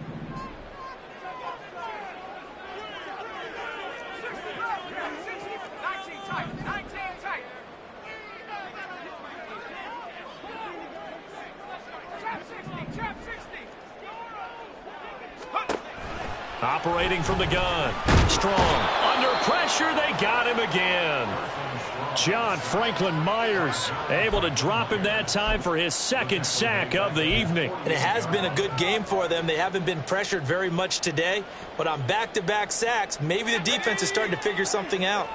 Speaker 1: Operating from the gun. Strong. Under pressure, they got him again. John Franklin Myers able to drop him that time for his 2nd sack of the evening.
Speaker 2: And it has been a good game for them. They haven't been pressured very much today. But on back-to-back sacks, maybe the defense is starting to figure something out.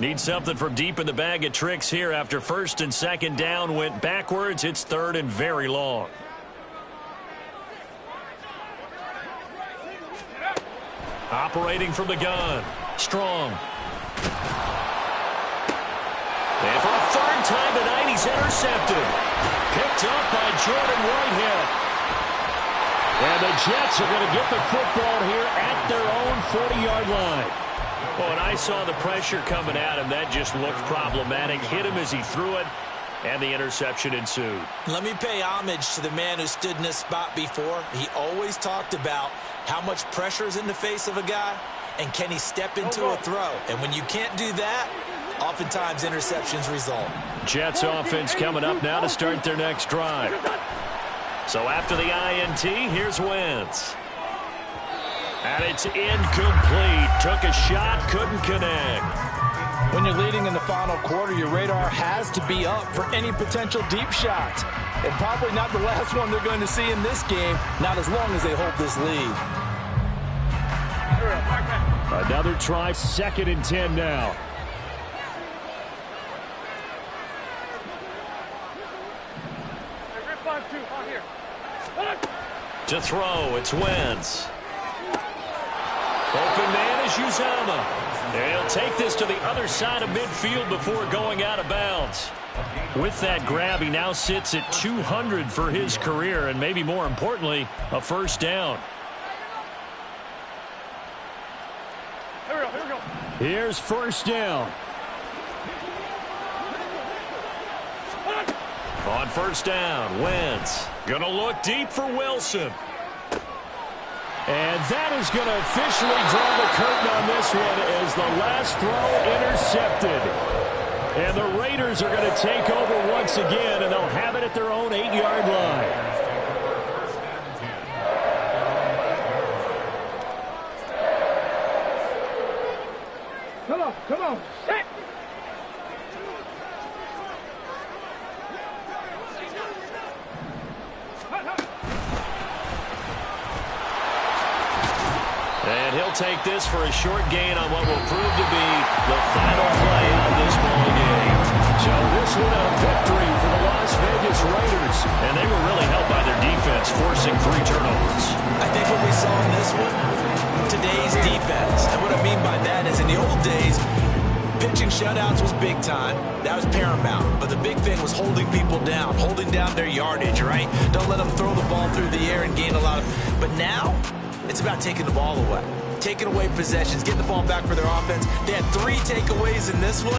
Speaker 1: Need something from deep in the bag of tricks here after 1st and 2nd down went backwards. It's 3rd and very long. Operating from the gun. Strong. And for a 3rd time tonight, he's intercepted. Picked up by Jordan Whitehead. And the Jets are going to get the football here at their own 40-yard line. Oh, and I saw the pressure coming at him. That just looked problematic. Hit him as he threw it, and the interception ensued.
Speaker 2: Let me pay homage to the man who stood in this spot before. He always talked about how much pressure is in the face of a guy, and can he step into a throw? And when you can't do that, oftentimes interceptions result.
Speaker 1: Jets offense coming up now to start their next drive. So after the INT, here's Wentz. And it's incomplete. Took a shot, couldn't connect.
Speaker 2: When you're leading in the final quarter, your radar has to be up for any potential deep shots. And probably not the last one they're going to see in this game, not as long as they hold this lead.
Speaker 1: Another try, 2nd and 10 now. To throw, it's Wentz. Open man is Uzomah. And he'll take this to the other side of midfield before going out of bounds. With that grab, he now sits at 200 for his career, and maybe more importantly, a 1st down.
Speaker 4: Here we go.
Speaker 1: Here's 1st down. On 1st down, Wentz going to look deep for Wilson. And that is going to officially draw the curtain on this one as the last throw intercepted. And the Raiders are going to take over once again, and they'll have it at their own 8-yard line.
Speaker 4: Come on. Set.
Speaker 1: And he'll take this for a short gain on what will prove to be the final play of this ball game. So this one a victory for the Las Vegas Raiders. And they were really helped by their defense, forcing 3 turnovers.
Speaker 2: I think what we saw in this one, today's defense. And what I mean by that is in the old days, pitching shutouts was big time. That was paramount. But the big thing was holding people down, holding down their yardage, right? Don't let them throw the ball through the air and gain a lot of... But now, it's about taking the ball away. Taking away possessions, getting the ball back for their offense. They had 3 takeaways in this one.